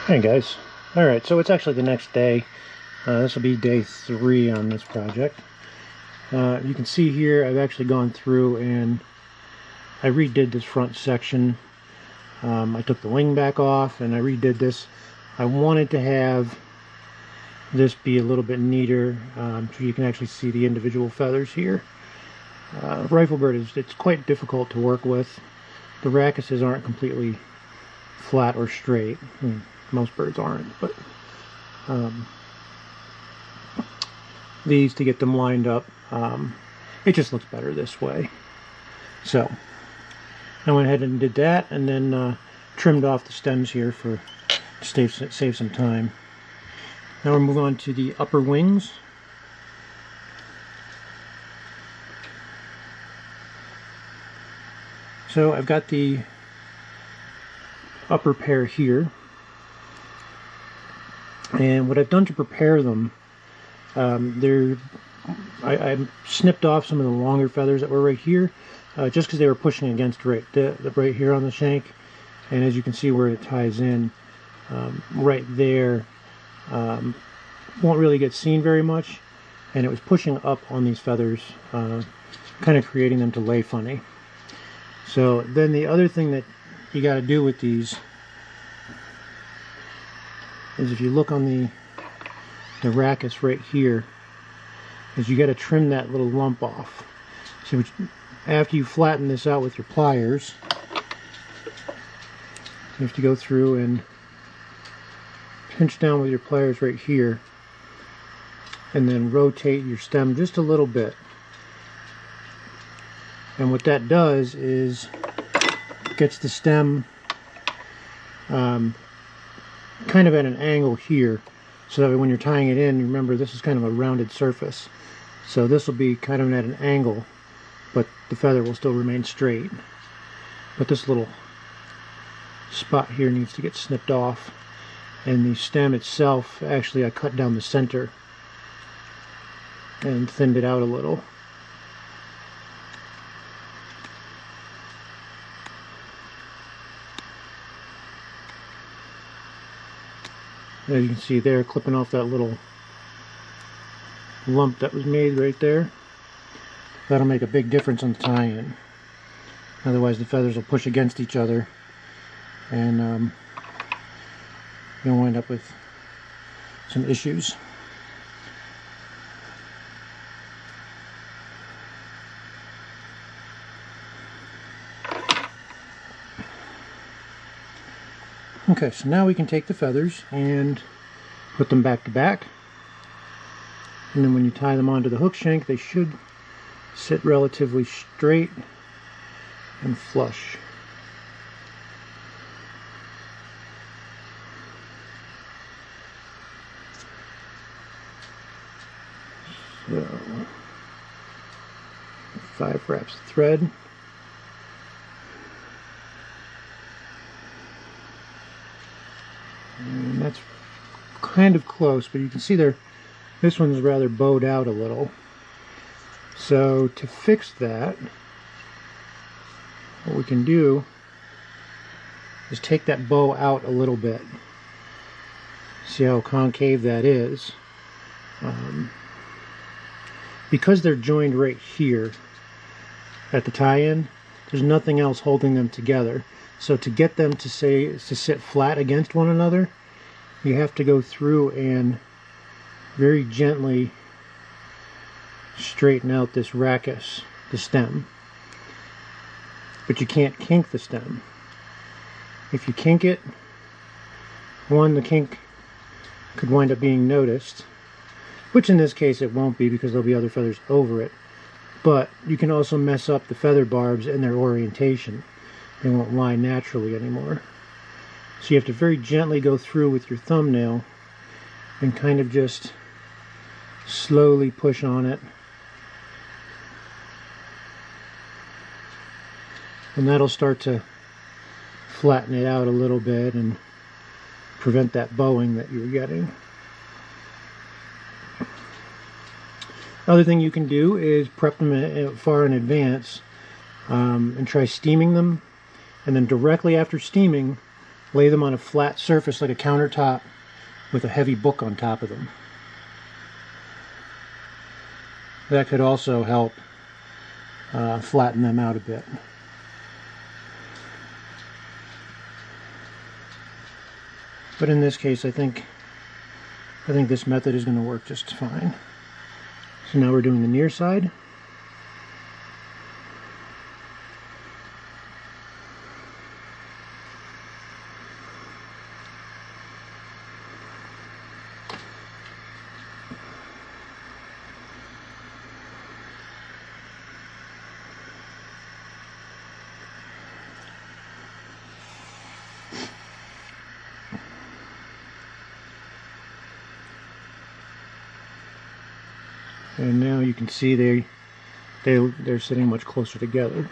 Hey guys. Alright, so it's actually the next day. This will be day 3 on this project. You can see here I've actually gone through and I redid this front section. I took the wing back off and I redid this. I wanted to have this be a little bit neater, so you can actually see the individual feathers here. Riflebird it's quite difficult to work with. The rackuses aren't completely flat or straight. Most birds aren't, but these, to get them lined up, it just looks better this way. So I went ahead and did that, and then trimmed off the stems here to save some time. Now we'll move on to the upper wings. So I've got the upper pair here, and what I've done to prepare them, I snipped off some of the longer feathers that were right here, just because they were pushing against right here on the shank, and as you can see where it ties in, right there, won't really get seen very much, and it was pushing up on these feathers, kind of creating them to lay funny. So then the other thing that you got to do with these is, if you look on the rackus right here, is you got to trim that little lump off. So after you flatten this out with your pliers, you have to go through and pinch down with your pliers right here, and then rotate your stem just a little bit. And what that does is gets the stem kind of at an angle here, so that when you're tying it in, remember this is kind of a rounded surface, so this will be kind of at an angle, but the feather will still remain straight. But this little spot here needs to get snipped off, and the stem itself, actually I cut down the center and thinned it out a little. As you can see there, clipping off that little lump that was made right there. That'll make a big difference on the tie-in. Otherwise the feathers will push against each other, and you'll wind up with some issues. Okay, so now we can take the feathers and put them back to back, and then when you tie them onto the hook shank, they should sit relatively straight and flush. So 5 wraps of thread. And that's kind of close, but you can see there, this one's rather bowed out a little. So to fix that, what we can do is take that bow out a little bit. See how concave that is? Because they're joined right here at the tie-in, there's nothing else holding them together. So to get them to sit flat against one another, you have to go through and very gently straighten out this rackus, the stem. But you can't kink the stem. If you kink it, one, the kink could wind up being noticed, which in this case it won't be because there'll be other feathers over it. But you can also mess up the feather barbs and their orientation. They won't lie naturally anymore. So you have to very gently go through with your thumbnail and kind of just slowly push on it. And that'll start to flatten it out a little bit and prevent that bowing that you're getting. Other thing you can do is prep them far in advance, and try steaming them, and then directly after steaming, lay them on a flat surface like a countertop with a heavy book on top of them. That could also help flatten them out a bit. But in this case, I think this method is going to work just fine. So now we're doing the near side. And now you can see they're sitting much closer together.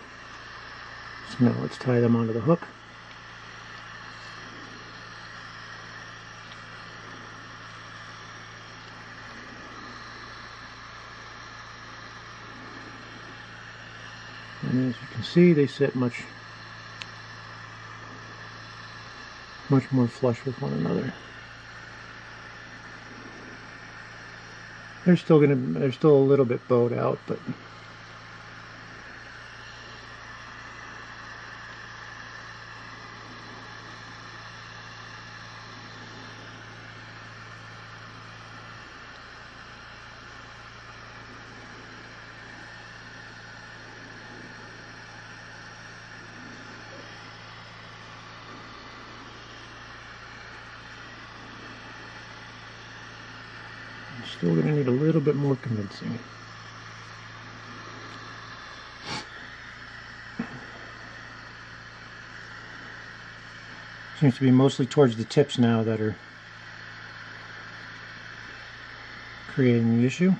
So now let's tie them onto the hook. And as you can see, they sit much more flush with one another. They're still a little bit bowed out, but still going to need a little bit more convincing. Seems to be mostly towards the tips now that are creating the issue.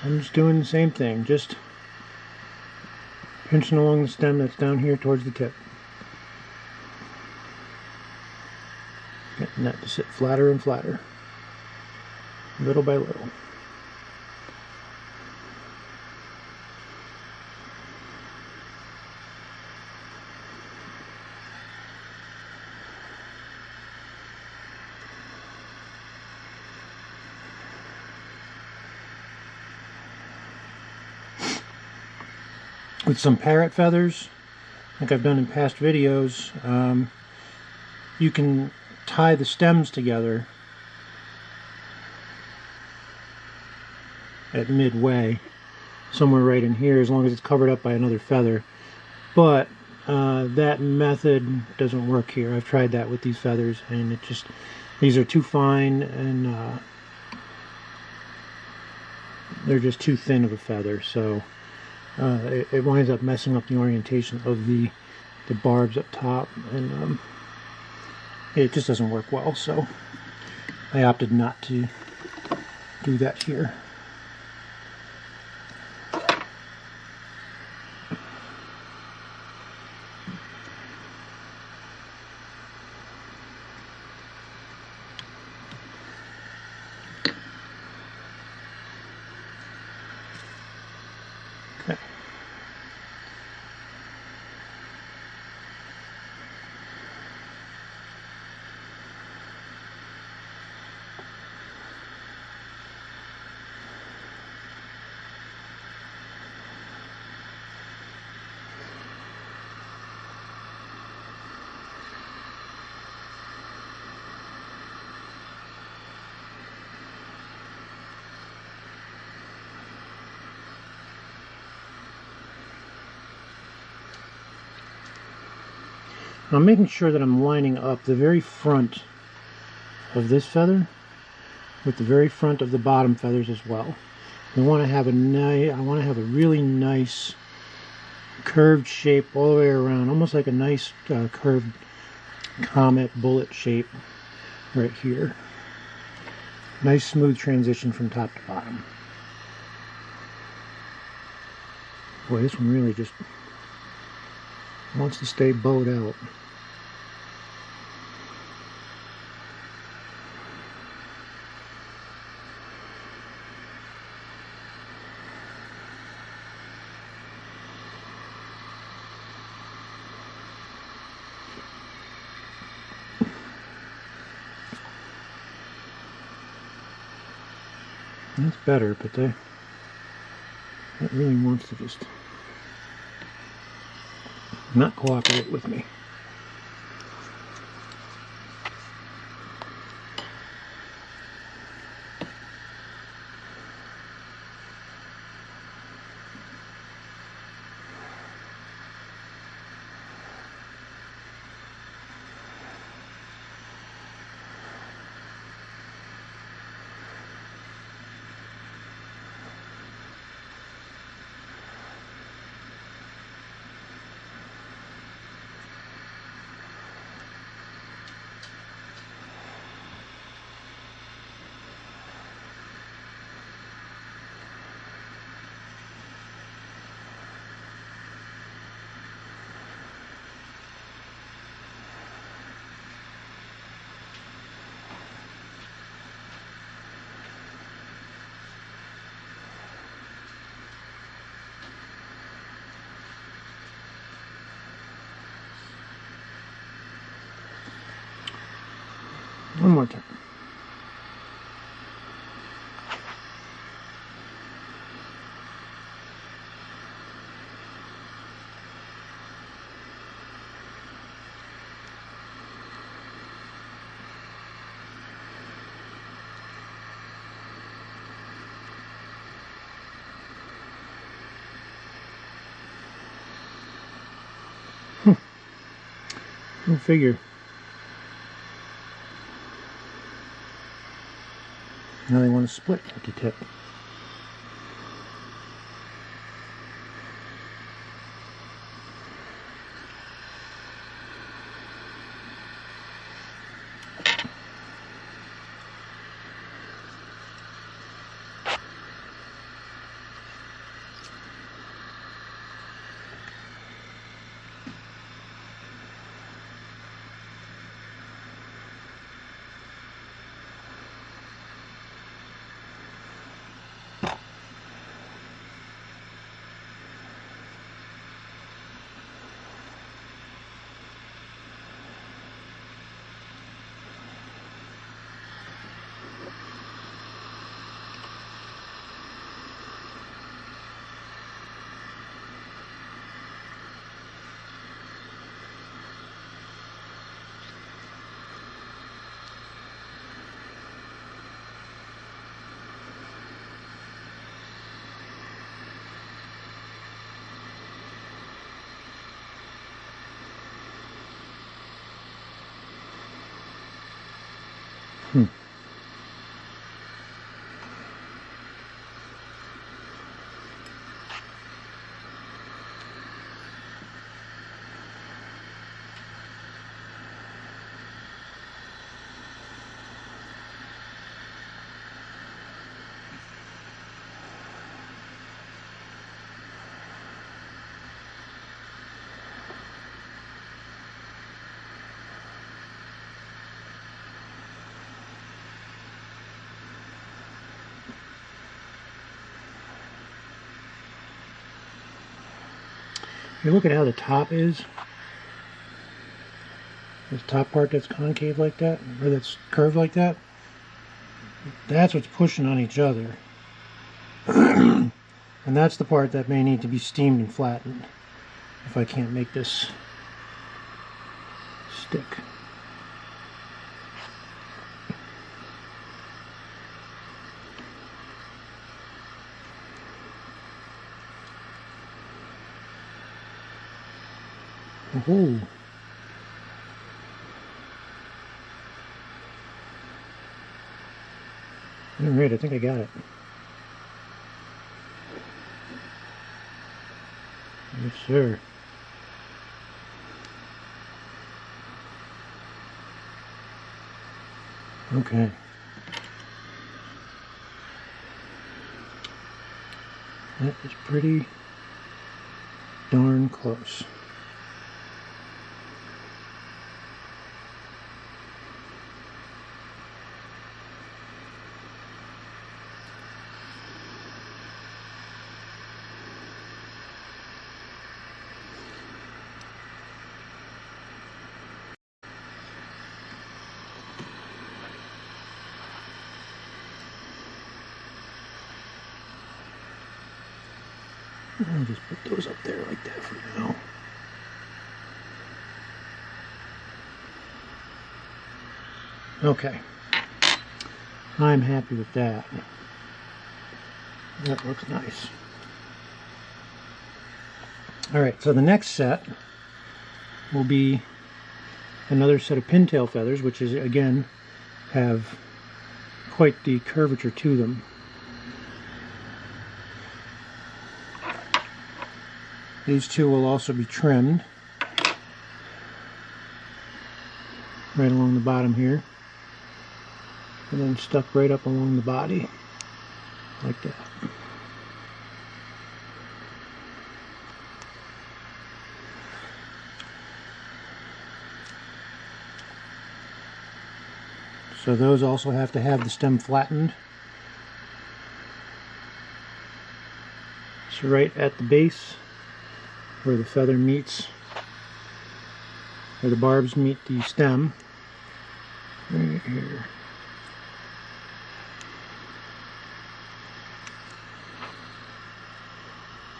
I'm just doing the same thing, just pinching along the stem that's down here towards the tip. Getting that to sit flatter and flatter, little by little. With some parrot feathers, like I've done in past videos, you can tie the stems together at midway, somewhere right in here, as long as it's covered up by another feather. But that method doesn't work here. I've tried that with these feathers, and these are too fine, and they're just too thin of a feather, so it winds up messing up the orientation of the barbs up top, and it just doesn't work well, so I opted not to do that here. Okay. I'm making sure that I'm lining up the very front of this feather with the very front of the bottom feathers as well. I want to have a really nice curved shape all the way around, almost like a nice curved comet bullet shape right here. Nice smooth transition from top to bottom. Boy, this one really just wants to stay bowed out. That's better, but that really wants to just not cooperate with me. One more time. Go figure. Now they want to split at the tip. You look at how the top is. This top part that's concave like that, or that's curved like that, that's what's pushing on each other. And that's the part that may need to be steamed and flattened if I can't make this stick. Oh. Alright, I think I got it. Yes, sir. Okay. That is pretty darn close. I'll just put those up there like that for now. Okay. I'm happy with that. That looks nice. Alright, so the next set will be another set of pintail feathers, which is, again, have quite the curvature to them. These two will also be trimmed right along the bottom here, and then stuck right up along the body like that. So those also have to have the stem flattened. So right at the base where the feather meets, where the barbs meet the stem, right here.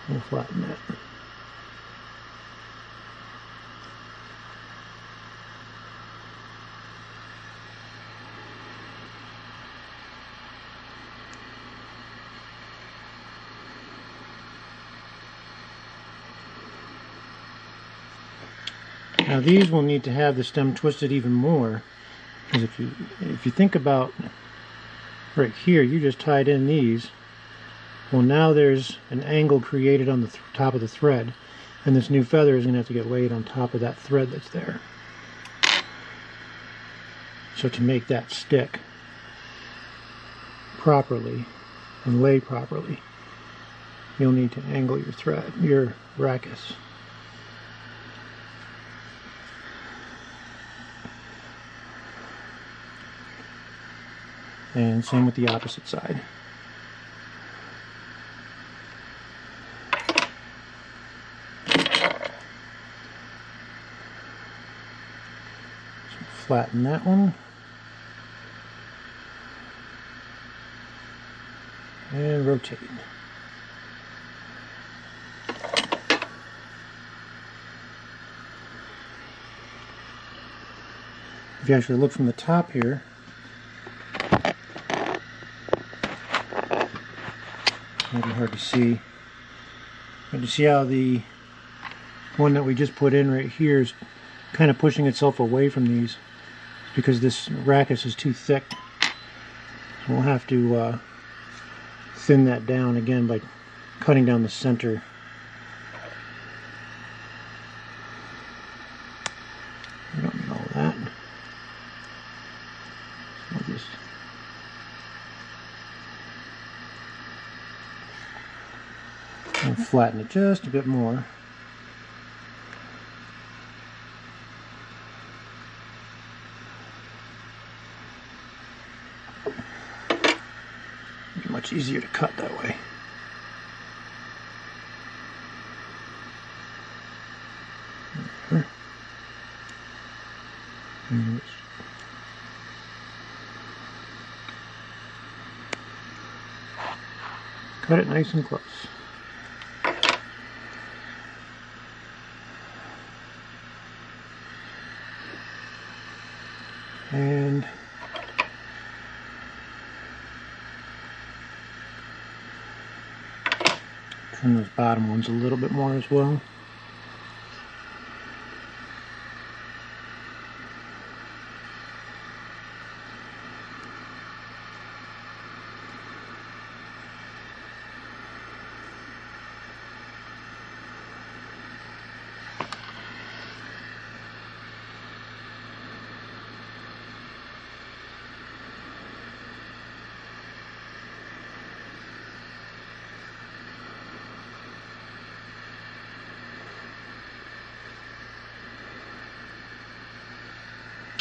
We'll flatten that. Now these will need to have the stem twisted even more, because if you think about right here, you just tied in these. Well, now there's an angle created on the top of the thread, and this new feather is going to have to get laid on top of that thread that's there. So to make that stick properly and lay properly, you'll need to angle your thread, your rachis. And same with the opposite side. So flatten that one. And rotate. If you actually look from the top here, might be hard to see. But you see how the one that we just put in right here is kind of pushing itself away from these. It's because this rachis is too thick. So we'll have to thin that down again by cutting down the center. I don't need all of that. I'll just flatten it just a bit more. It's much easier to cut that way. There. Cut it nice and close. And trim those bottom ones a little bit more as well.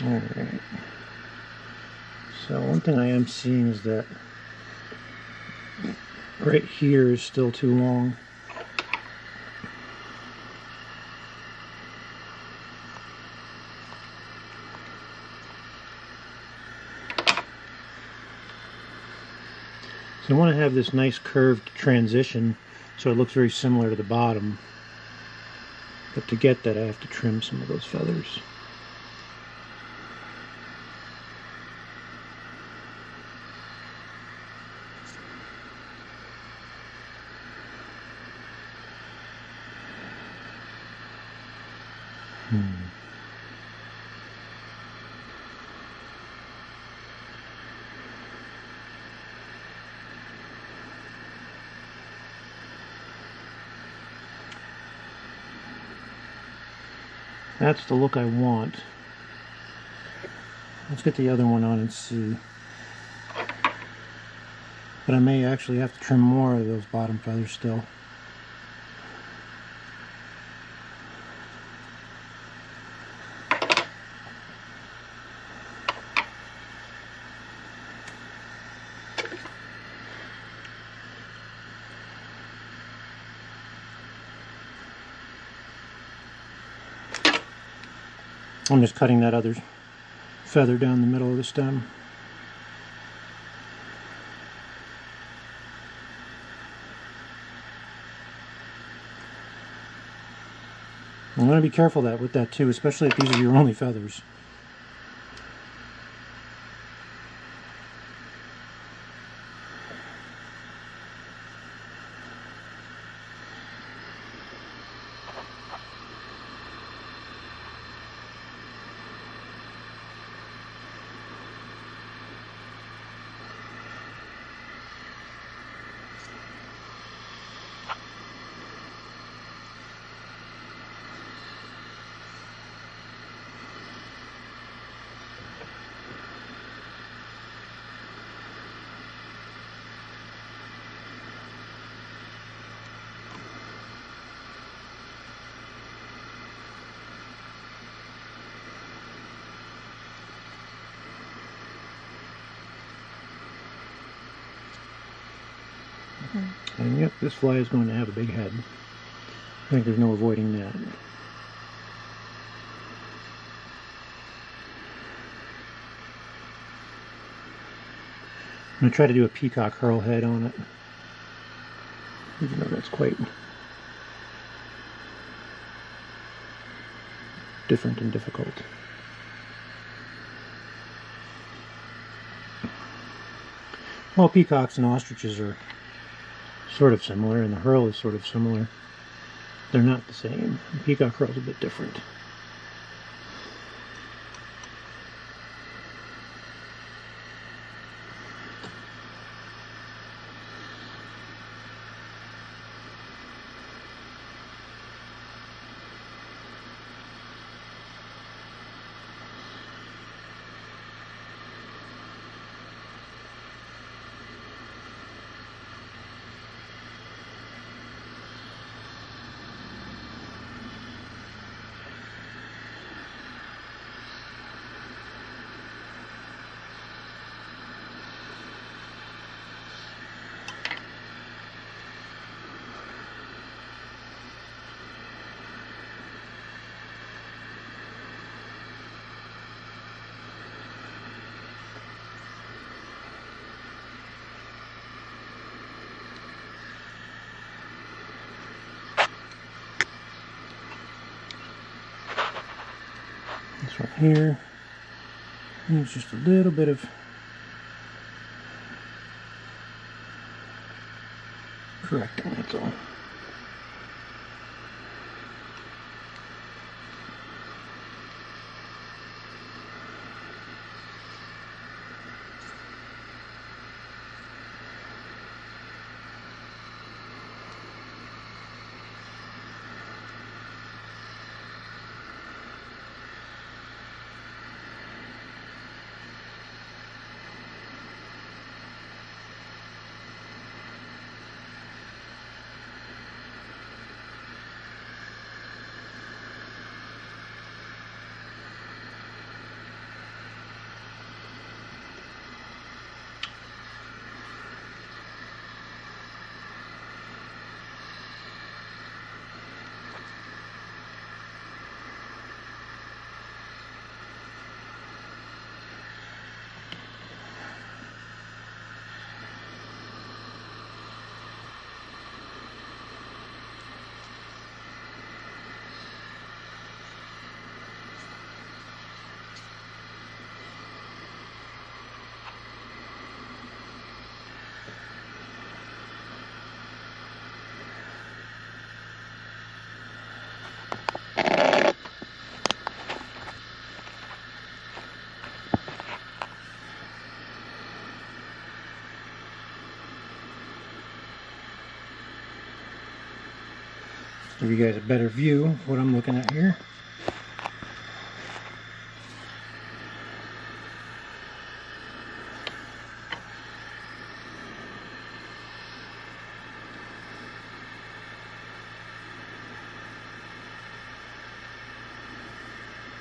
Alright, so one thing I am seeing is that right here is still too long. So I want to have this nice curved transition so it looks very similar to the bottom. But to get that, I have to trim some of those feathers. That's the look I want. Let's get the other one on and see. But I may actually have to trim more of those bottom feathers still. I'm just cutting that other feather down the middle of the stem. I'm going to be careful with that too, especially if these are your only feathers. And yep, this fly is going to have a big head. I think there's no avoiding that. I'm going to try to do a peacock curl head on it, even though that's quite different and difficult. Well, peacocks and ostriches are sort of similar, and the hurl is sort of similar. They're not the same. The peacock hurl is a bit different. This one here needs just a little bit of correcting, that's all. Give you guys a better view of what I'm looking at here.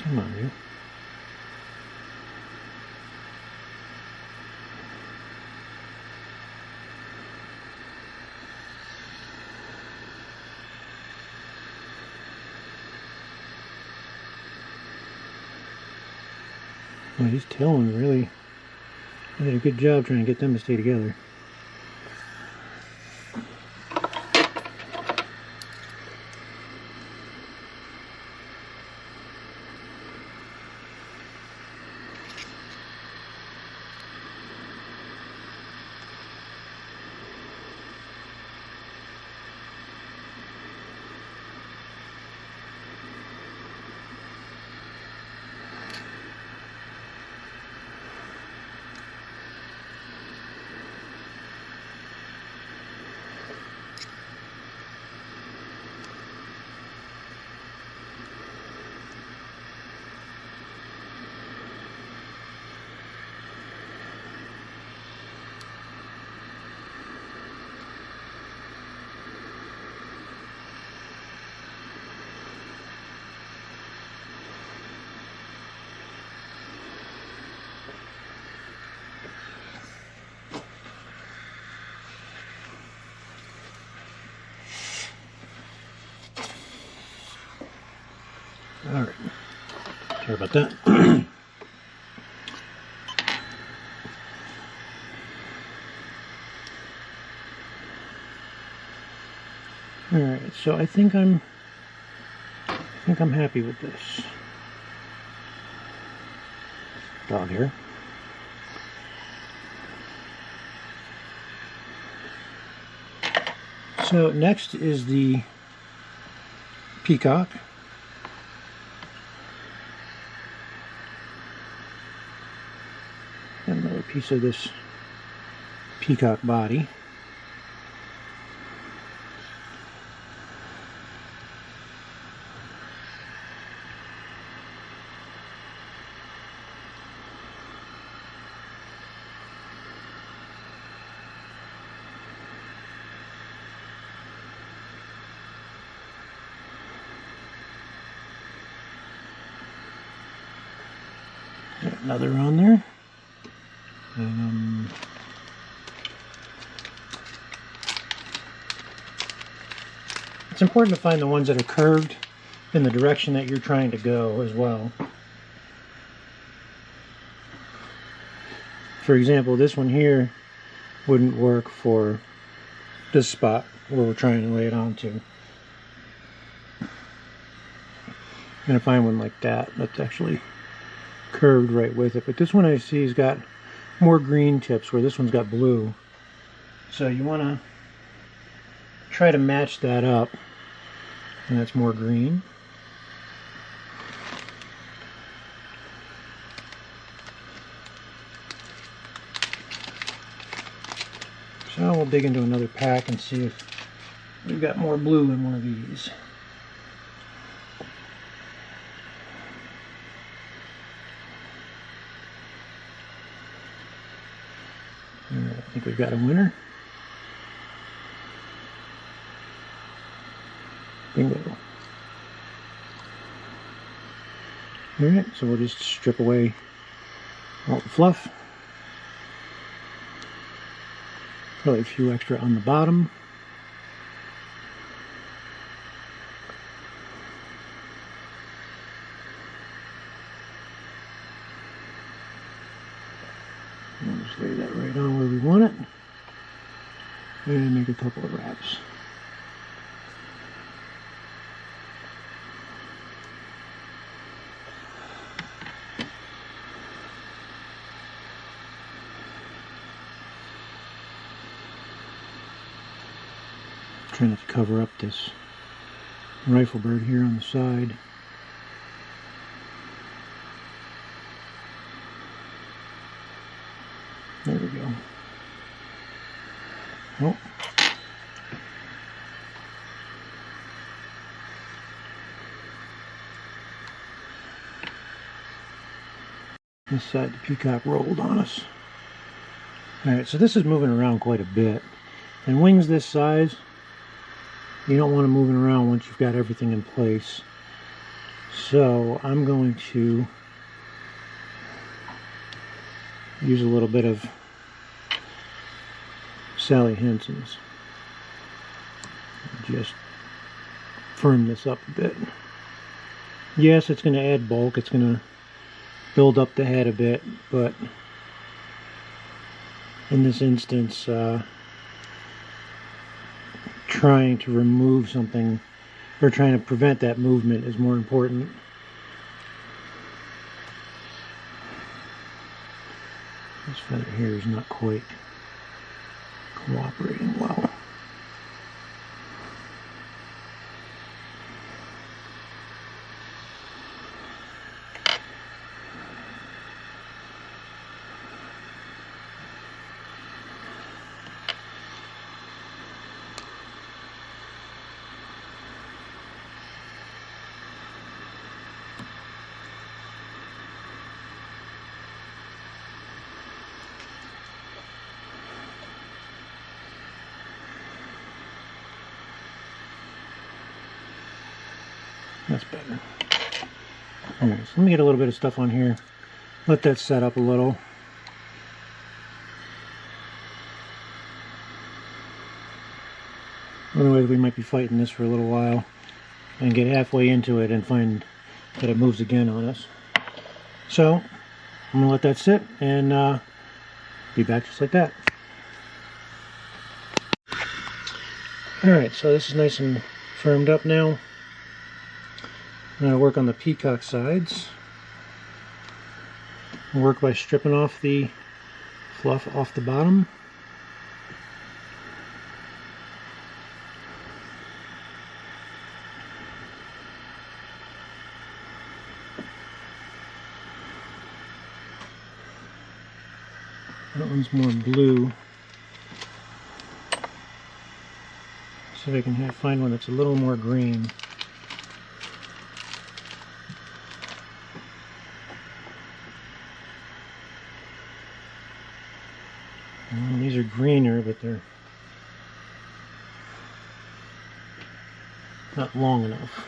Come on, you. Well, these tailwinds really did a good job trying to get them to stay together. Alright, sorry about that. Alright, so I think I'm happy with this dog here. So next is the peacock. Another piece of this peacock body. Got another on there. It's important to find the ones that are curved in the direction that you're trying to go as well. For example, this one here wouldn't work for this spot where we're trying to lay it onto. I'm going to find one like that that's actually curved right with it. But this one I see has got more green tips where this one's got blue. So you want to try to match that up. And that's more green. So we'll dig into another pack and see if we've got more blue in one of these. I think we've got a winner. Bingo. Alright, so we'll just strip away all the fluff. Probably a few extra on the bottom. We'll just lay that right on where we want it. And make a couple of wraps. Trying not to cover up this rifle bird here on the side. There we go. Oh. This side, the peacock rolled on us. Alright, so this is moving around quite a bit. And wings this size, you don't want to move it around once you've got everything in place. So I'm going to use a little bit of Sally Hansen's. Just firm this up a bit. Yes, it's going to add bulk. It's going to build up the head a bit, but in this instance, trying to remove something or trying to prevent that movement is more important. This feather here is not quite cooperating well. That's better. Alright, so let me get a little bit of stuff on here. Let that set up a little. Otherwise we might be fighting this for a little while and get halfway into it and find that it moves again on us. So I'm going to let that sit and be back just like that. Alright, so this is nice and firmed up now. I'm going to work on the peacock sides. I'll work by stripping off the fluff off the bottom. That one's more blue. See if I can find one that's a little more green. These are greener, but they're not long enough.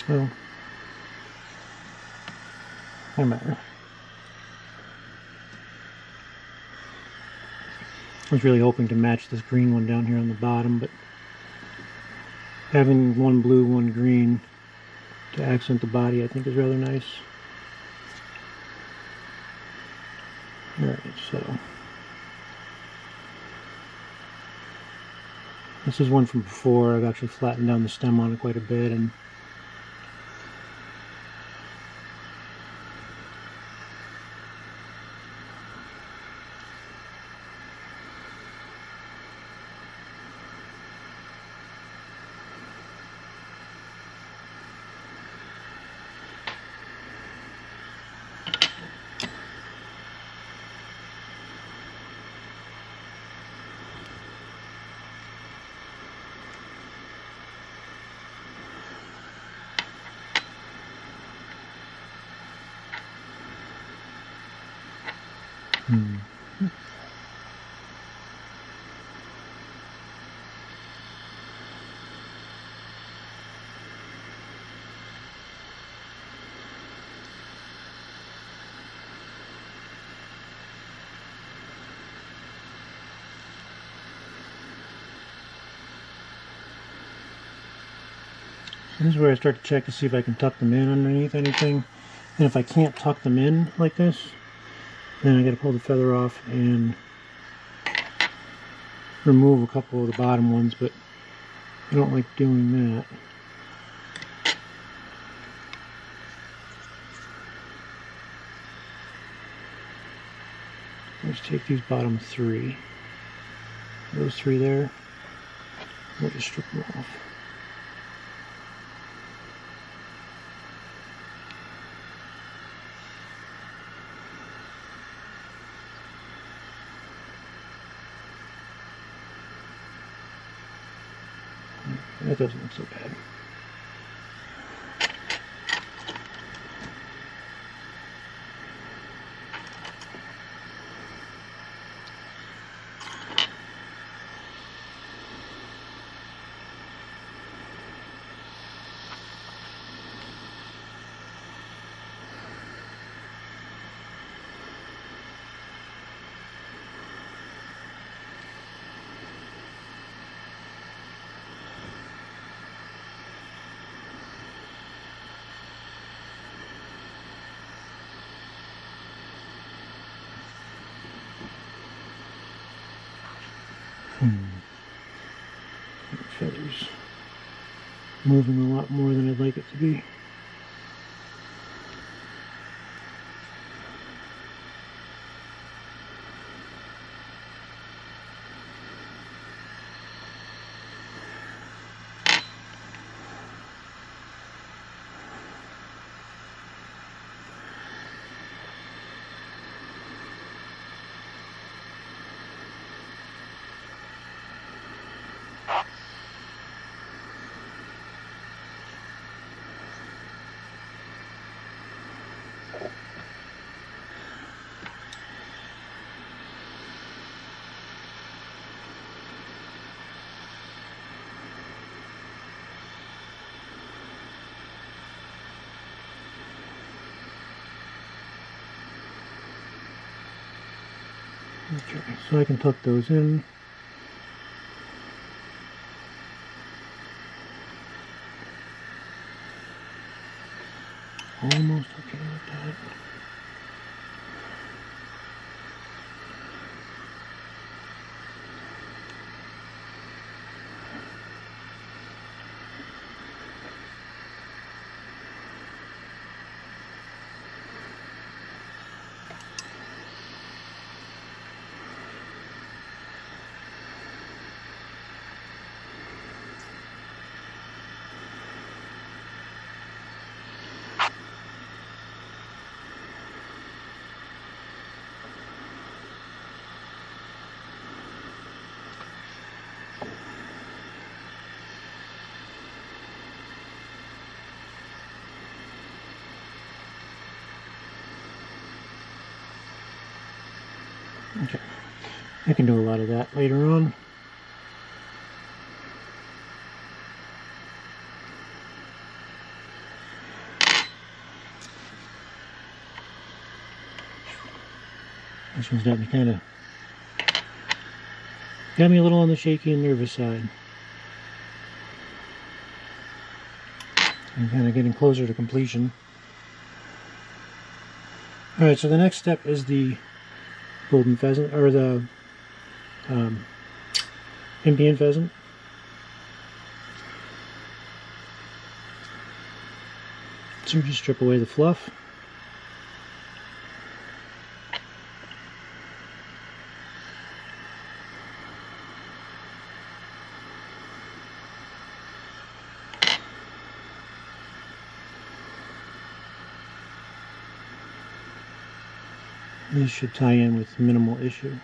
Well, no matter. I was really hoping to match this green one down here on the bottom, but having one blue, one green to accent the body I think is rather nice. Alright, so this is one from before. I've actually flattened down the stem on it quite a bit, and this is where I start to check to see if I can tuck them in underneath anything. And if I can't tuck them in like this, Then I got to pull the feather off and remove a couple of the bottom ones, but I don't like doing that. Let's take these bottom three. Those three there. We'll just strip them off. That doesn't look so bad. Feathers moving a lot more than I'd like it to be. Okay, so I can tuck those in. Almost okay with that. Okay, I can do a lot of that later on. This one's got me got me a little on the shaky and nervous side. I'm kind of getting closer to completion. Alright, so the next step is the golden pheasant, or the Indian pheasant. So just strip away the fluff. This should tie in with minimal issue.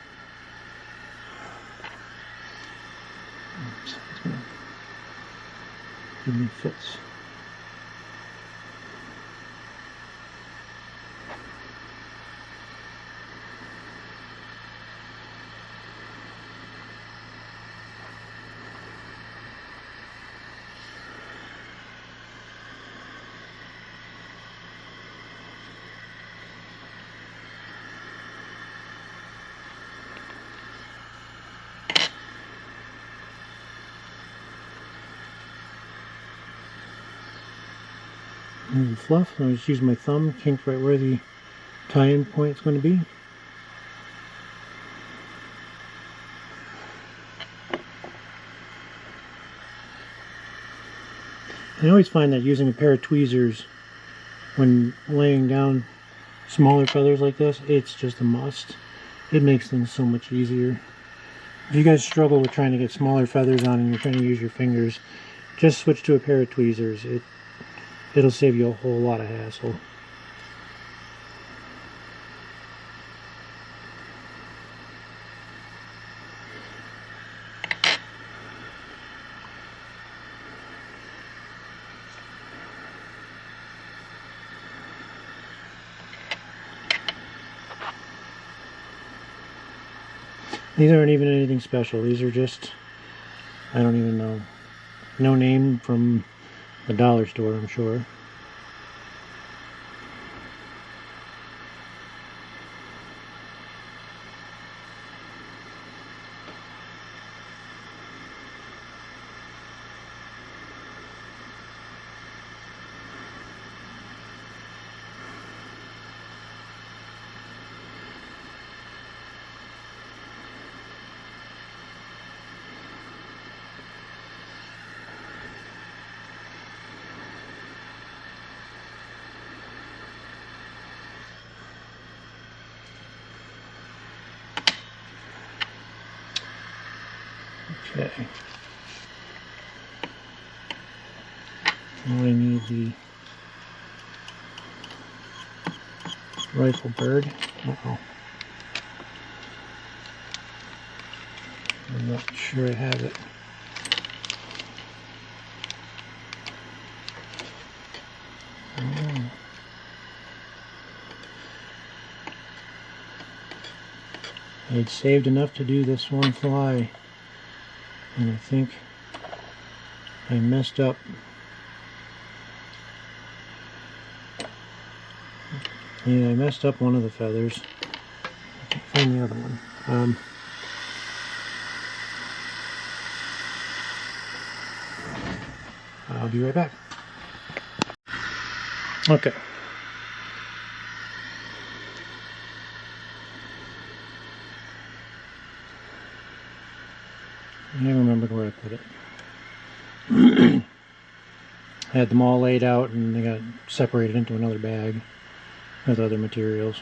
Oops, it's gonna give me fits. Move the fluff, and I just use my thumb, kink right where the tie-in point is going to be. I always find that using a pair of tweezers when laying down smaller feathers like this, it's just a must. It makes things so much easier. If you guys struggle with trying to get smaller feathers on and you're trying to use your fingers, just switch to a pair of tweezers. It'll save you a whole lot of hassle. These aren't even anything special. These are just, I don't even know. No name from the dollar store, I'm sure. Okay. Now I need the rifle bird. Uh-oh. I'm not sure I have it. Oh. I'd saved enough to do this one fly, and I think I messed up. Yeah, I messed up one of the feathers. I can't find the other one. I'll be right back. Okay. I remembered where I put it. I had them all laid out and they got separated into another bag with other materials.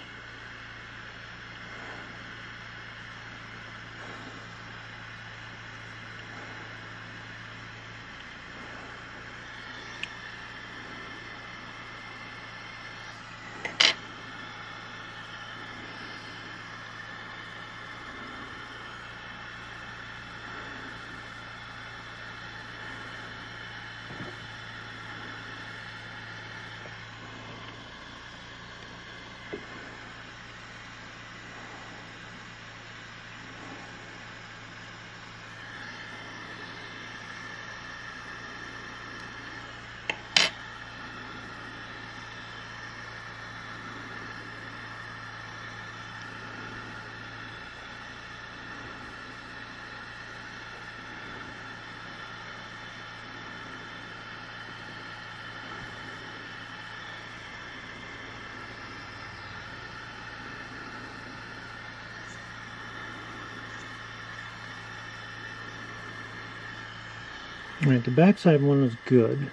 Alright, the backside one is good.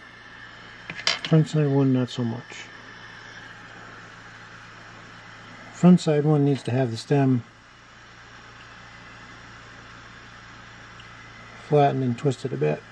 Front side one, not so much. Front side one needs to have the stem flattened and twisted a bit.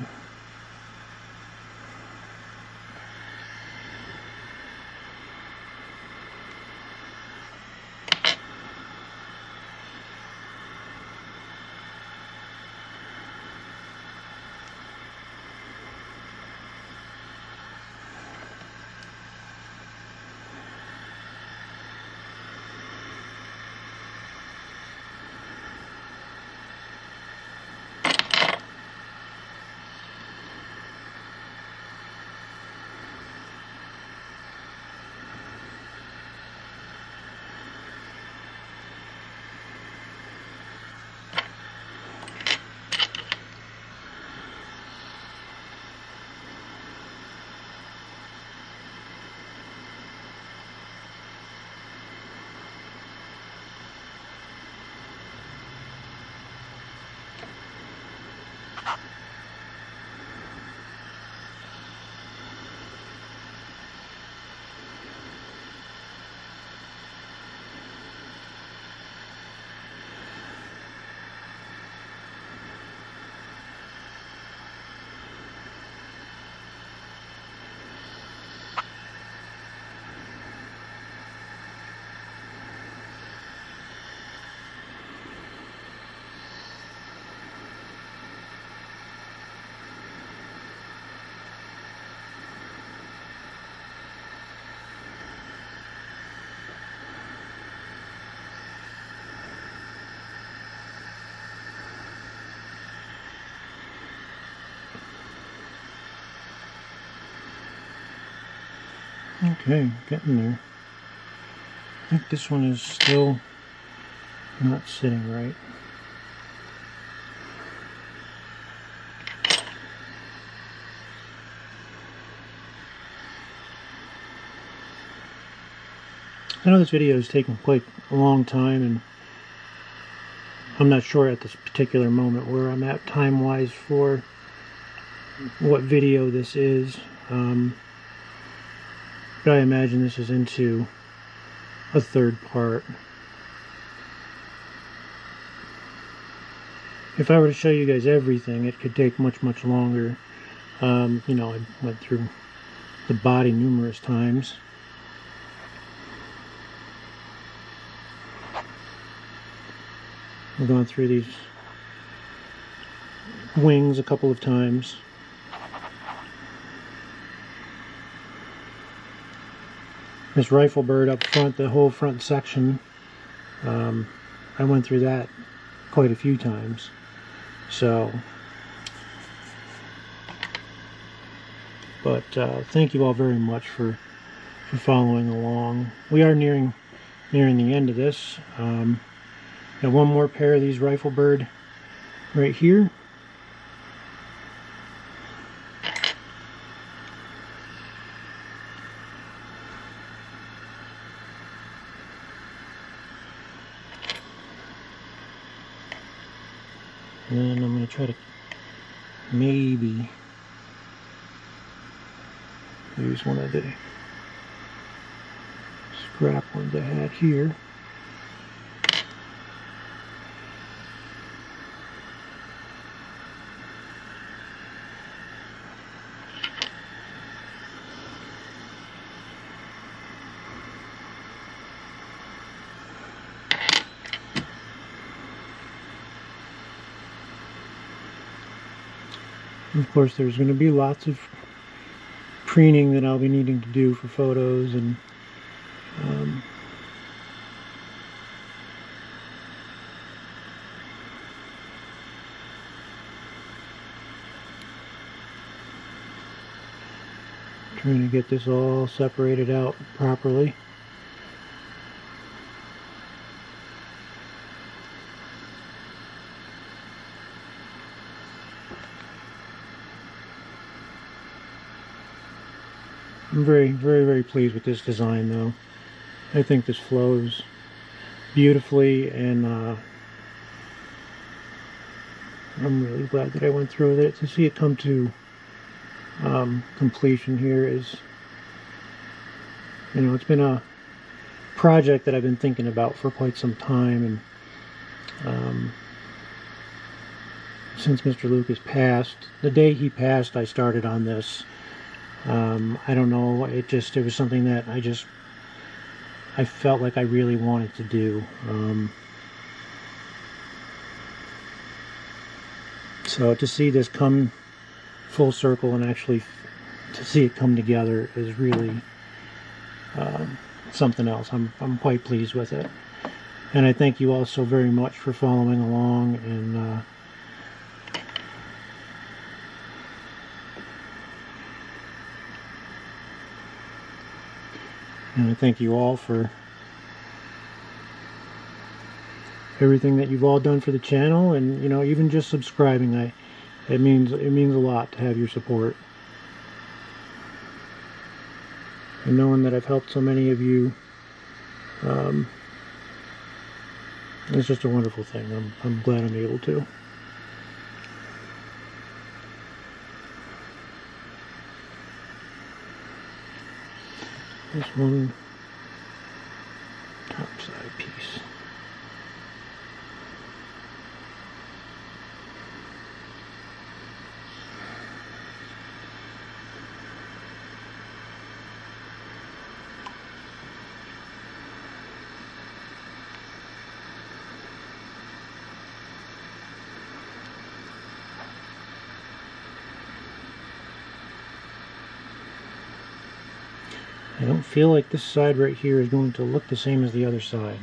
Okay, getting there. I think this one is still not sitting right. I know this video has taken quite a long time, and I'm not sure at this particular moment where I'm at time-wise for what video this is, but I imagine this is into a third part. If I were to show you guys everything, it could take much longer. You know, I went through the body numerous times. I've gone through these wings a couple of times. This rifle bird up front, the whole front section, I went through that quite a few times. So, but thank you all very much for following along. We are nearing the end of this. Got one more pair of these rifle bird right here. And then I'm going to try to maybe use one of the scrap ones I had here. Of course, there's going to be lots of preening that I'll be needing to do for photos, and trying to get this all separated out properly. I'm very pleased with this design, though. I think this flows beautifully, and I'm really glad that I went through with it. To see it come to completion here is, you know, it's been a project that I've been thinking about for quite some time, and since Mr. Lucas passed, the day he passed, I started on this. I don't know, it was something that I felt like I really wanted to do. So to see this come full circle and actually to see it come together is really something else. I'm quite pleased with it. And I thank you all so very much for following along, and I thank you all for everything that you've all done for the channel, and, you know, even just subscribing. It means a lot to have your support. And knowing that I've helped so many of you, it's just a wonderful thing. I'm glad I'm able to. This one top side piece. I don't feel like this side right here is going to look the same as the other side.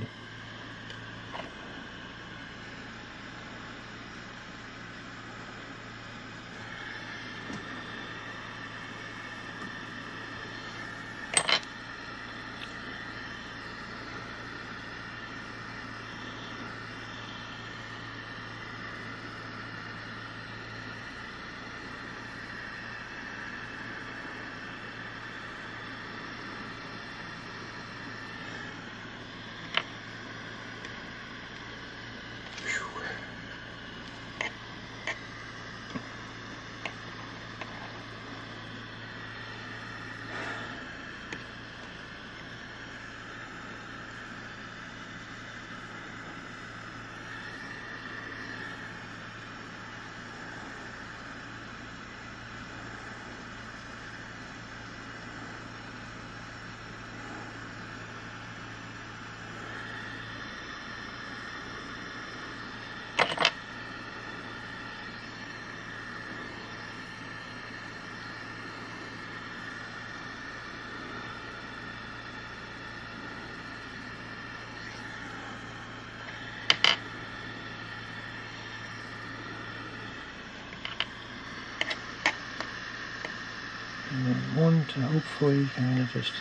one to hopefully kind of just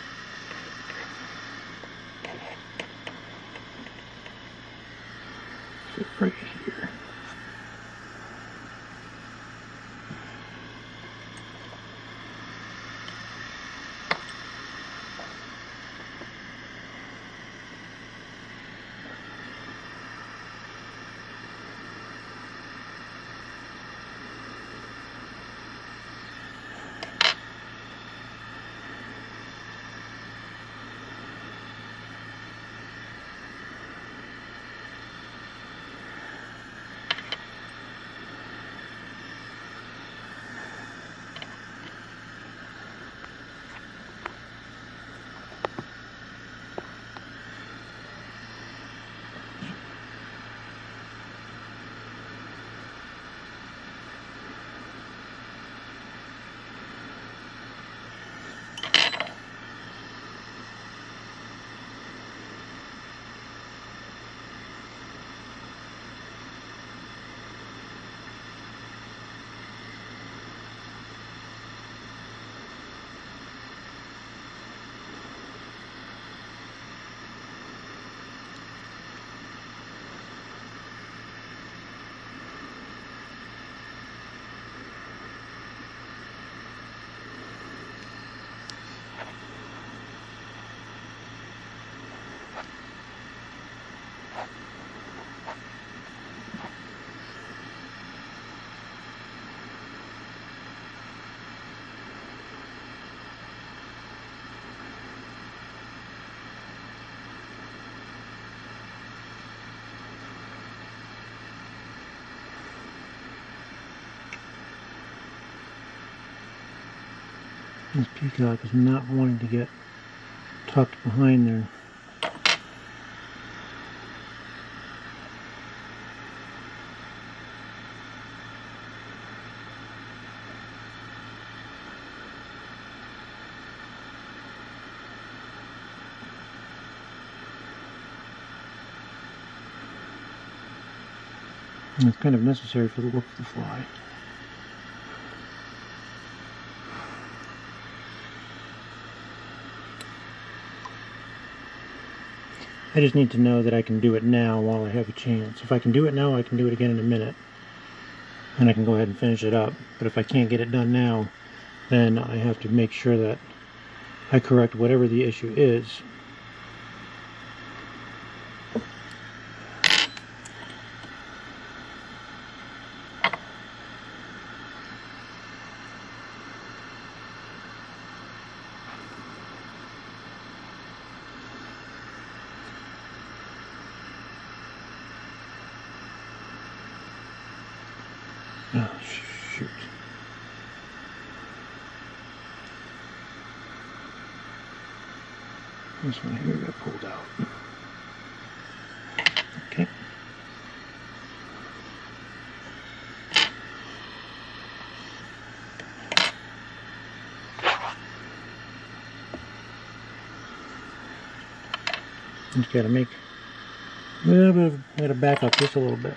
fit right here. This peacock is not wanting to get tucked behind there. And it's kind of necessary for the look of the fly. I just need to know that I can do it now while I have a chance. If I can do it now, I can do it again in a minute. And I can go ahead and finish it up. But if I can't get it done now, then I have to make sure that I correct whatever the issue is. Oh, shoot. This one here got pulled out. Okay. Just gotta make a little bit of, gotta back up just a little bit.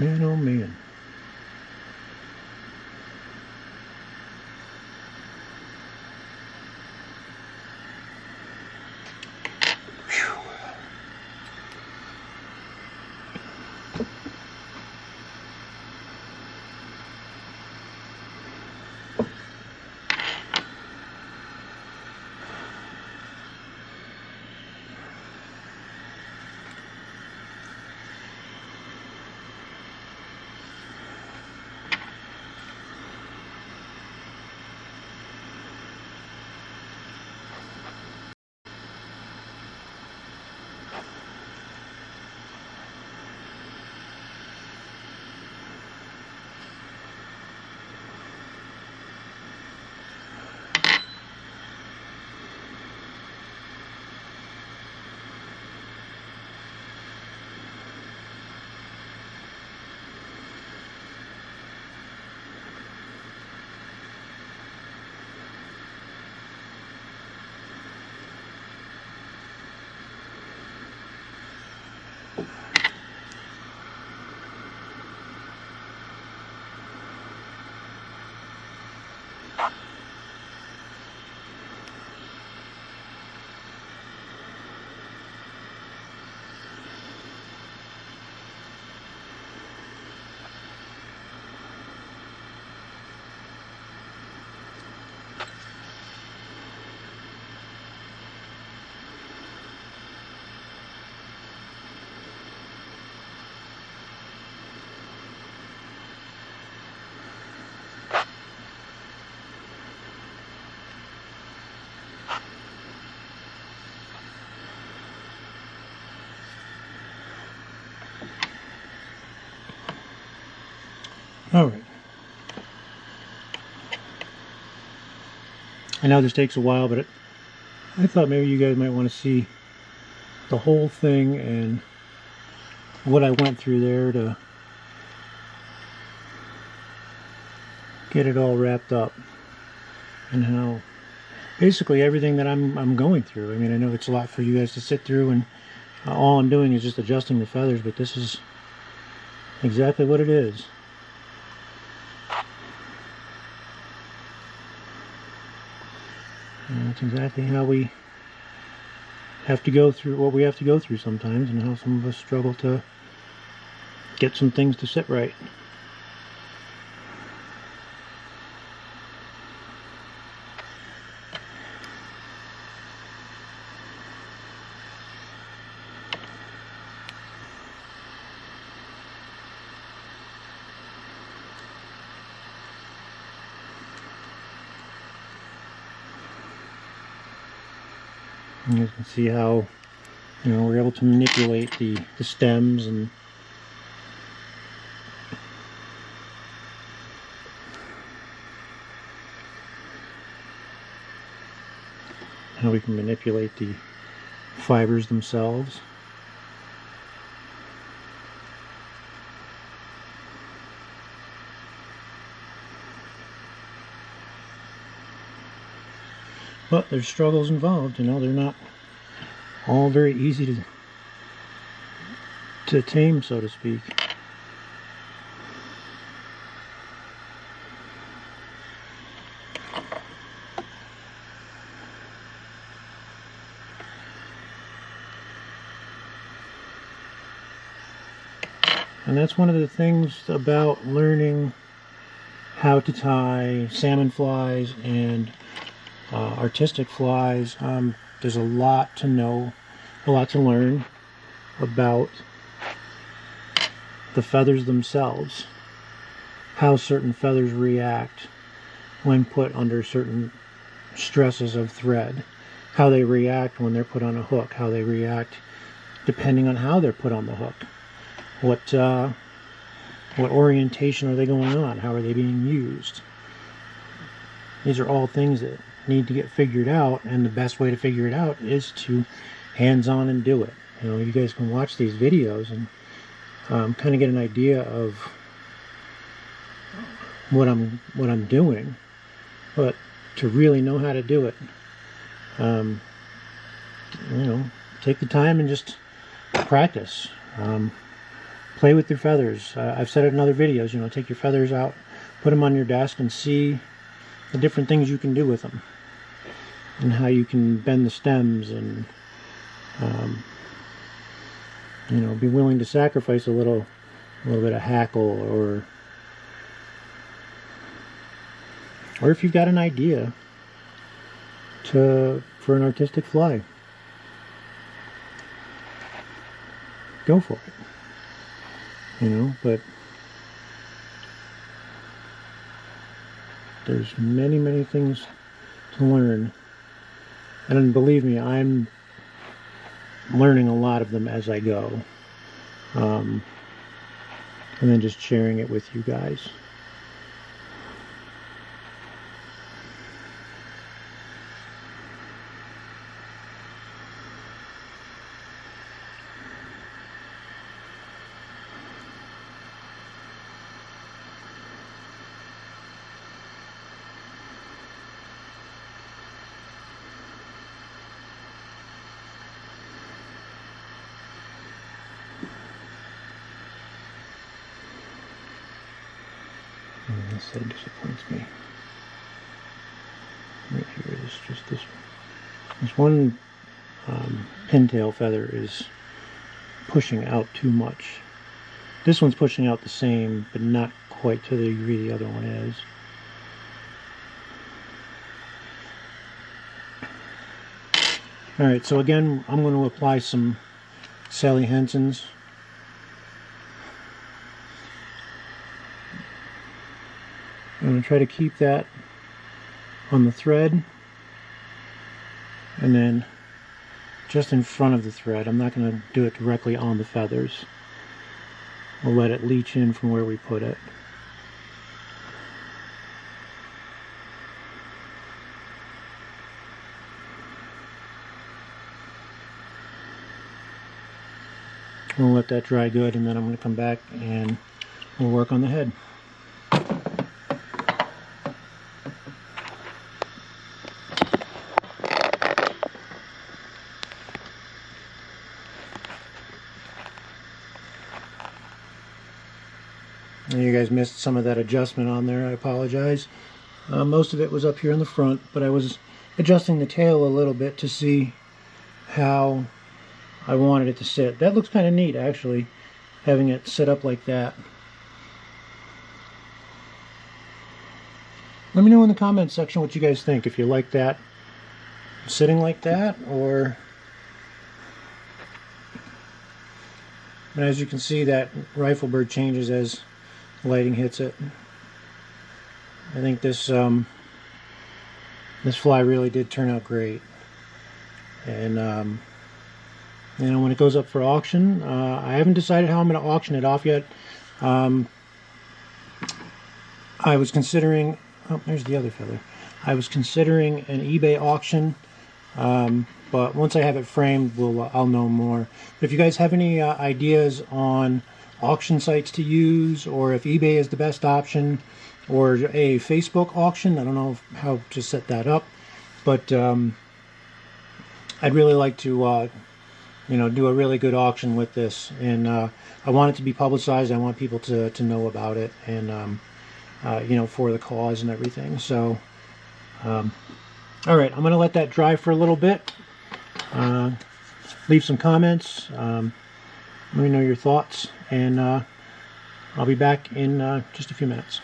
Man, oh man. Alright. I know this takes a while, but I thought maybe you guys might want to see the whole thing and what I went through there to get it all wrapped up, and how basically everything that I'm going through. I mean, I know it's a lot for you guys to sit through, and all I'm doing is just adjusting the feathers, but this is exactly what it is. And that's exactly how we have to go through what we have to go through sometimes, and how some of us struggle to get some things to sit right. And you can see how, you know, we're able to manipulate the stems, and how we can manipulate the fibers themselves. But there's struggles involved, you know, they're not all very easy to tame, so to speak. And that's one of the things about learning how to tie salmon flies and artistic flies. There's a lot to know, a lot to learn about the feathers themselves, how certain feathers react when put under certain stresses of thread, how they react when they're put on a hook, how they react depending on how they're put on the hook, what orientation are they going on, how are they being used. These are all things that need to get figured out, and the best way to figure it out is to hands-on and do it. You know, you guys can watch these videos and kind of get an idea of what I'm doing, but to really know how to do it, you know, take the time and just practice. play with your feathers. I've said it in other videos, you know, take your feathers out, put them on your desk, and see the different things you can do with them, and how you can bend the stems, and you know, be willing to sacrifice a little bit of hackle, or if you've got an idea for an artistic fly, go for it. You know, but there's many things to learn, and believe me, I'm learning a lot of them as I go, and then just sharing it with you guys. This side disappoints me. Right here is just this one pintail feather is pushing out too much. This one's pushing out the same, but not quite to the degree the other one is. Alright, so again, I'm going to apply some Sally Hansen's. I'm going to try to keep that on the thread, and then just in front of the thread. I'm not going to do it directly on the feathers. We'll let it leach in from where we put it. We'll let that dry good, and then I'm going to come back and we'll work on the head. You guys missed some of that adjustment on there. I apologize. Most of it was up here in the front, but I was adjusting the tail a little bit to see how I wanted it to sit. That looks kind of neat, actually, having it sit up like that. Let me know in the comments section what you guys think, if you like that sitting like that, or... And as you can see, that rifle bird changes as lighting hits it. I think this this fly really did turn out great, and you know, when it goes up for auction, I haven't decided how I'm going to auction it off yet. I was considering, oh, there's the other feather. I was considering an eBay auction, but once I have it framed, I'll know more. But if you guys have any ideas on auction sites to use, or if eBay is the best option, or a Facebook auction, I don't know how to set that up, but I'd really like to you know, do a really good auction with this, and I want it to be publicized. I want people to know about it, and you know, for the cause and everything. So all right, I'm going to let that dry for a little bit. Leave some comments. Let me know your thoughts, and I'll be back in just a few minutes.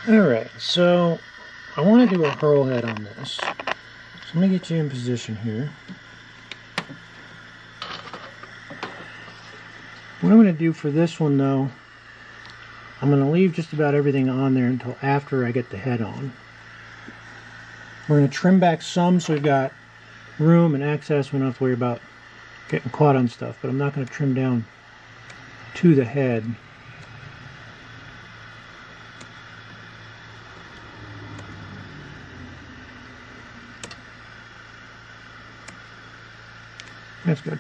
Alright, so I want to do a hurl head on this. So let me get you in position here. What I'm going to do for this one, though, I'm going to leave just about everything on there until after I get the head on. We're going to trim back some so we've got room and access. We don't have to worry about getting caught on stuff, but I'm not going to trim down to the head. That's good.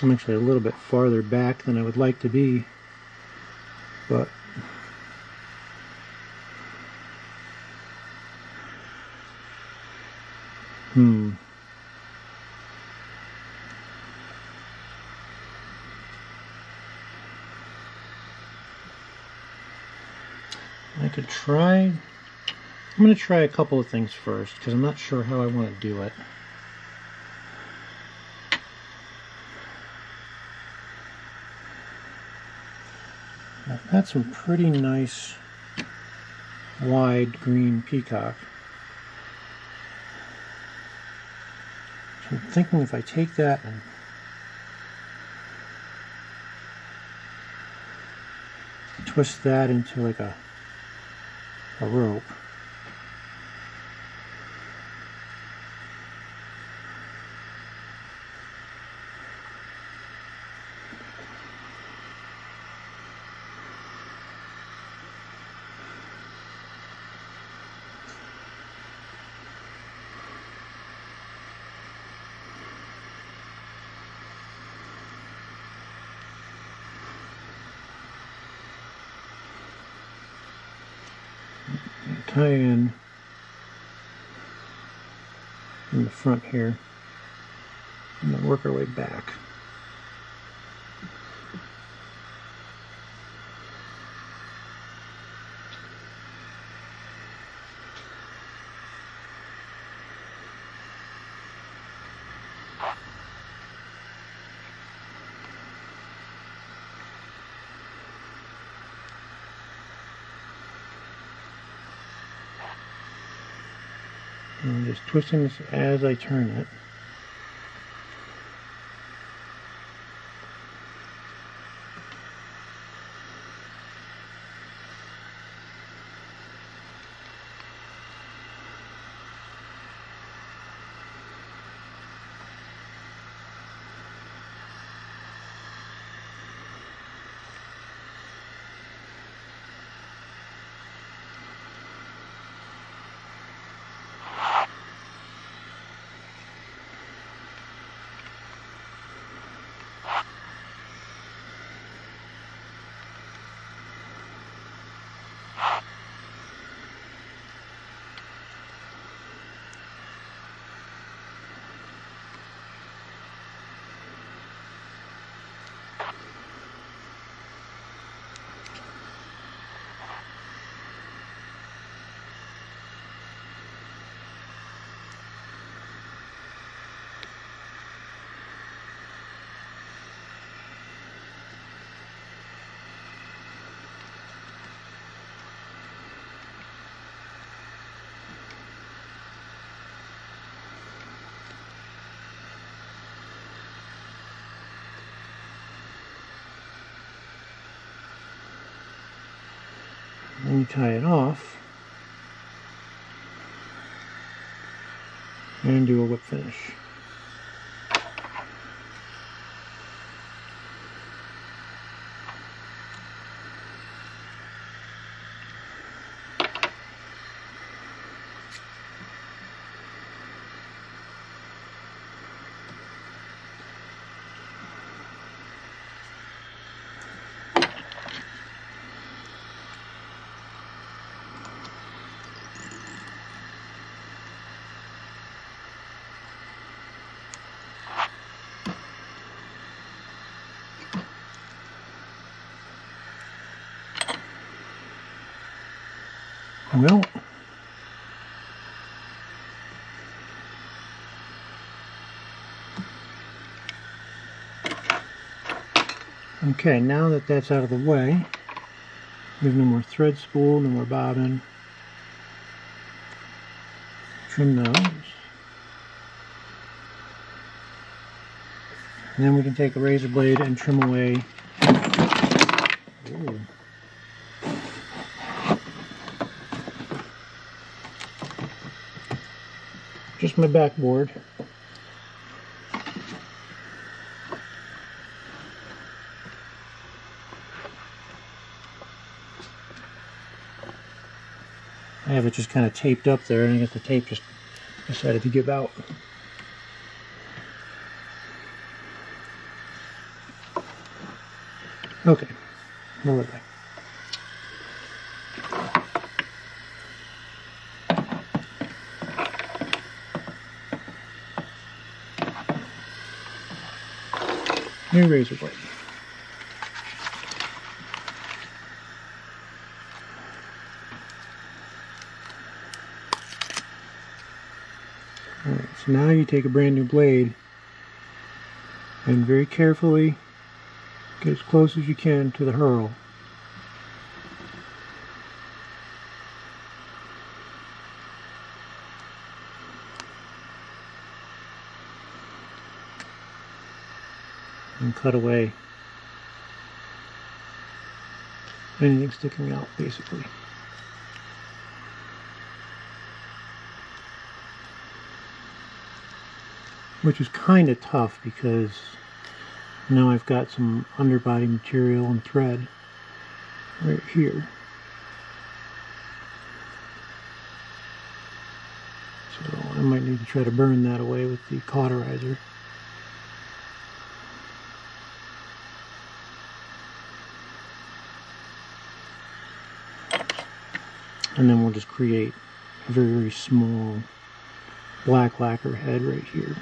I'm actually a little bit farther back than I would like to be, but could try, I'm going to try a couple of things first because I'm not sure how I want to do it. I've got some pretty nice wide green peacock. So I'm thinking if I take that and twist that into like a rope. Tie in the front here and then work our way back. And I'm just twisting this as I turn it. Then you tie it off and do a whip finish. Well, okay, now that that's out of the way, there's no more thread spool, no more bobbin. Trim those. And then we can take a razor blade and trim away. Ooh. Just my backboard. I have it just kind of taped up there, and I guess the tape just decided to give out. Okay, where was I? New razor blade. Alright, so now you take a brand new blade and very carefully get as close as you can to the hurl. And cut away anything sticking out, basically. Which is kind of tough because now I've got some underbody material and thread right here. So I might need to try to burn that away with the cauterizer. And then we'll just create a very, very small black lacquer head right here.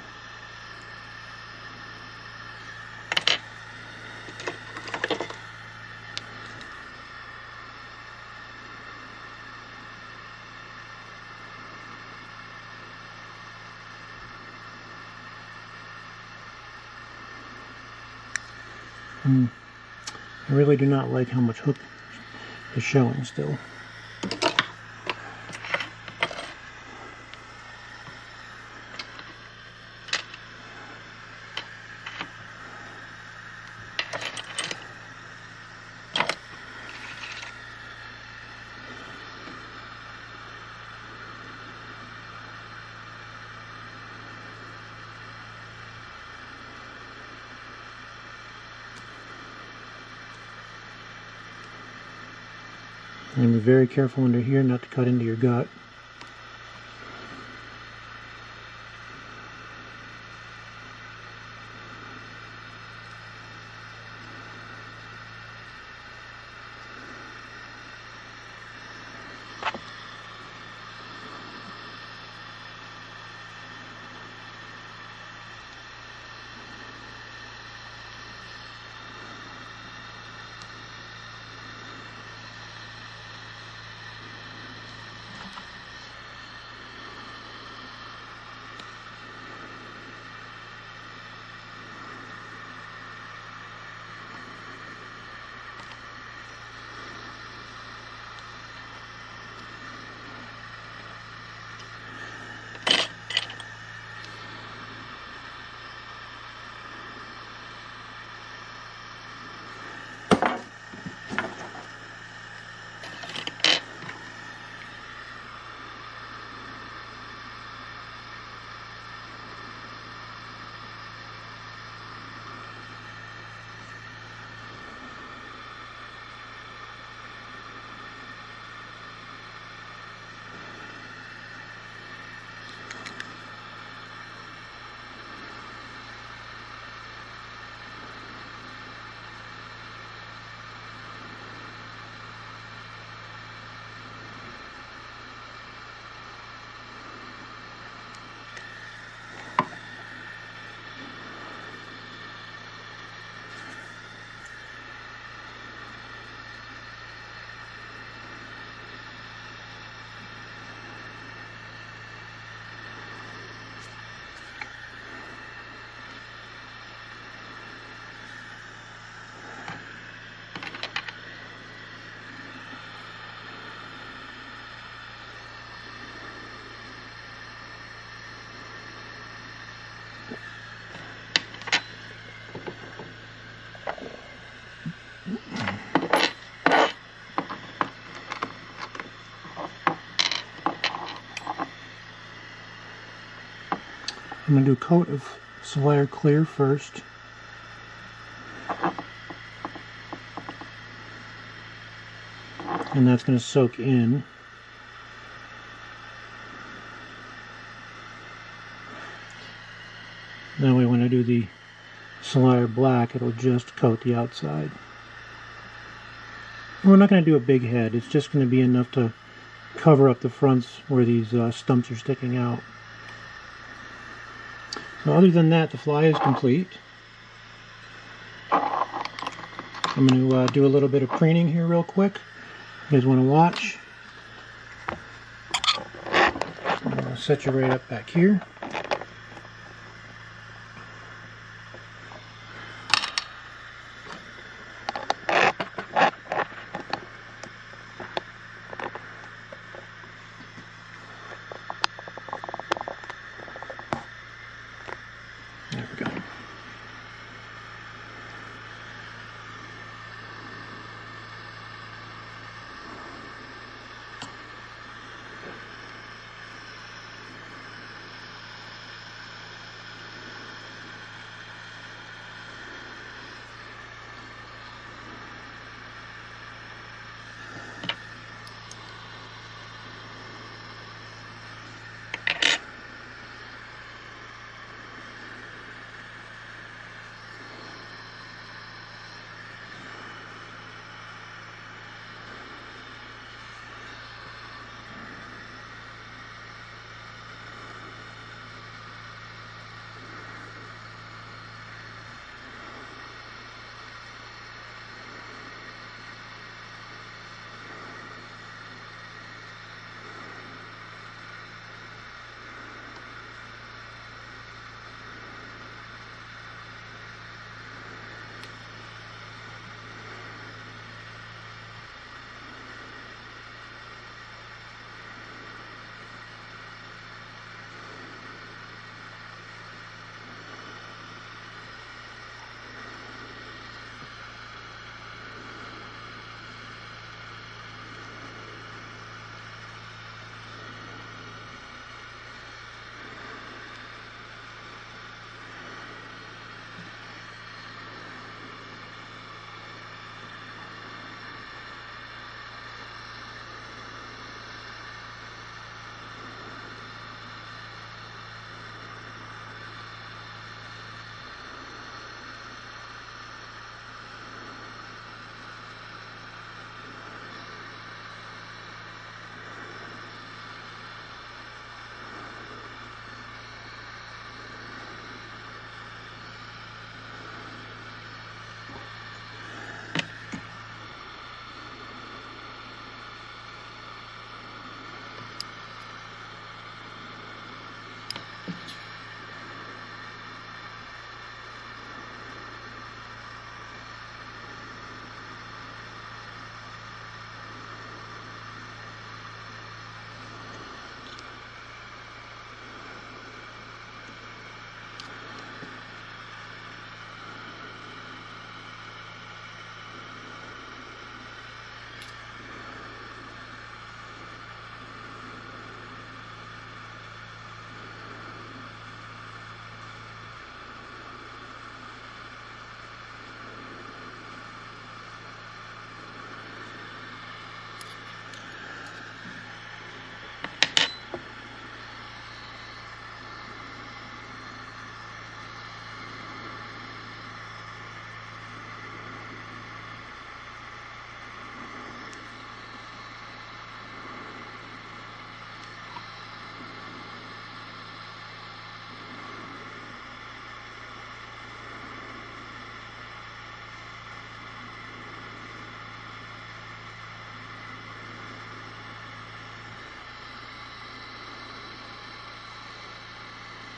I really do not like how much hook is showing still. And be very careful under here not to cut into your gut. I'm going to do a coat of Solare Clear first. And that's going to soak in. That way when I do the Solare Black, it'll just coat the outside. And we're not going to do a big head, it's just going to be enough to cover up the fronts where these stumps are sticking out. So other than that, the fly is complete. I'm going to do a little bit of preening here real quick. You guys want to watch? I'm going to set you right up back here.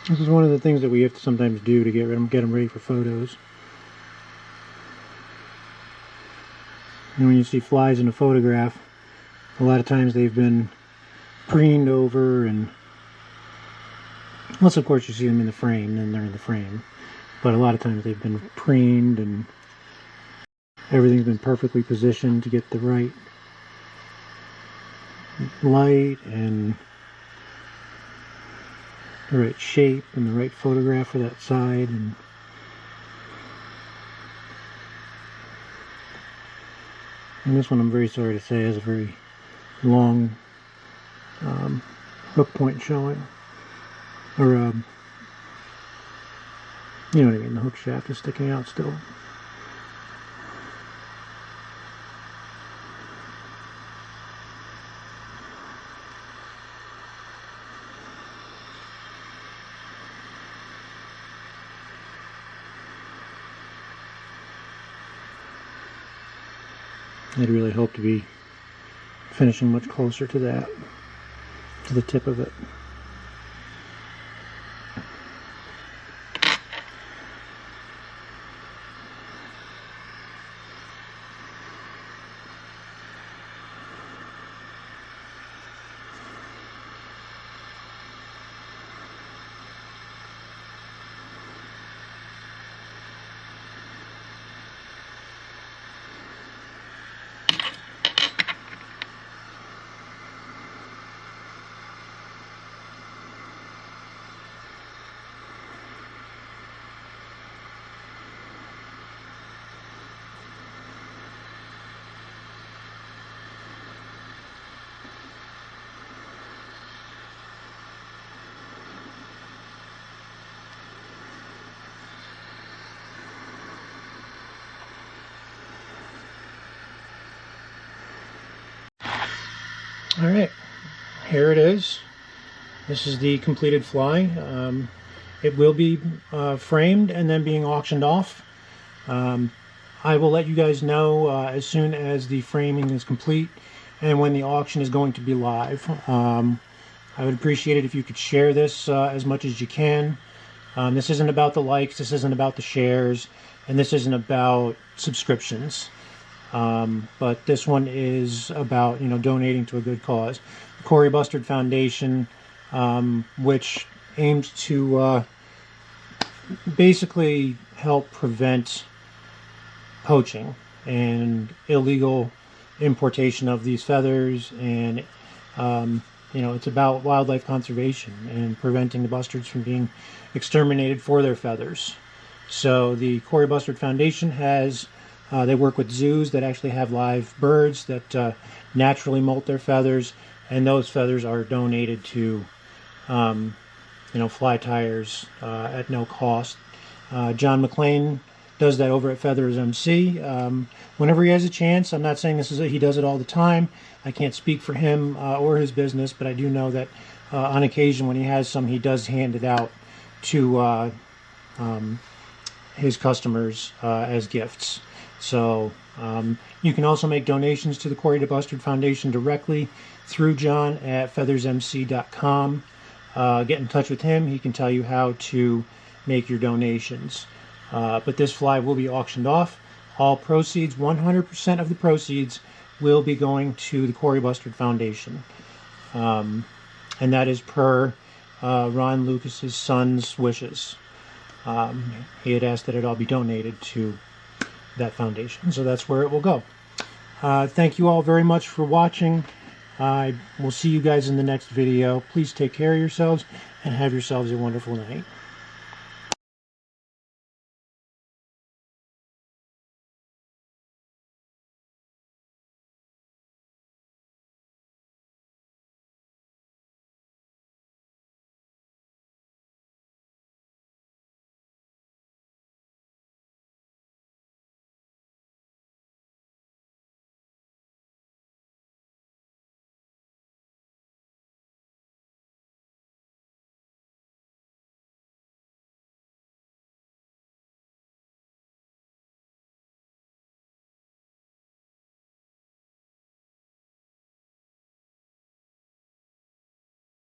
This is one of the things that we have to sometimes do to get them ready for photos. And when you see flies in a photograph, a lot of times they've been preened over, and unless of course you see them in the frame, then they're in the frame. But a lot of times they've been preened and everything's been perfectly positioned to get the right light and the right shape and the right photograph for that side. And this one, I'm very sorry to say, has a very long hook point showing, or you know what I mean, the hook shaft is sticking out still. I'd really hope to be finishing much closer to that, to the tip of it. Alright, here it is. This is the completed fly. It will be framed and then being auctioned off. I will let you guys know as soon as the framing is complete and when the auction is going to be live. I would appreciate it if you could share this as much as you can. This isn't about the likes, this isn't about the shares, and this isn't about subscriptions. But this one is about, donating to a good cause. The Cory Bustard Foundation, which aims to basically help prevent poaching and illegal importation of these feathers, and it's about wildlife conservation and preventing the bustards from being exterminated for their feathers. So the Cory Bustard Foundation has they work with zoos that actually have live birds that naturally molt their feathers, and those feathers are donated to, fly tyers at no cost. John McClain does that over at Feathers MC. Whenever he has a chance, I'm not saying he does it all the time. I can't speak for him or his business, but I do know that on occasion when he has some, he does hand it out to his customers as gifts. So you can also make donations to the Cory Bustard Foundation directly through John at feathersmc.com. Get in touch with him. He can tell you how to make your donations. But this fly will be auctioned off. All proceeds, 100% of the proceeds, will be going to the Cory Bustard Foundation. And that is per Ron Lucas's son's wishes. He had asked that it all be donated to that foundation, so that's where it will go. Thank you all very much for watching. I will see you guys in the next video. Please take care of yourselves and have yourselves a wonderful night.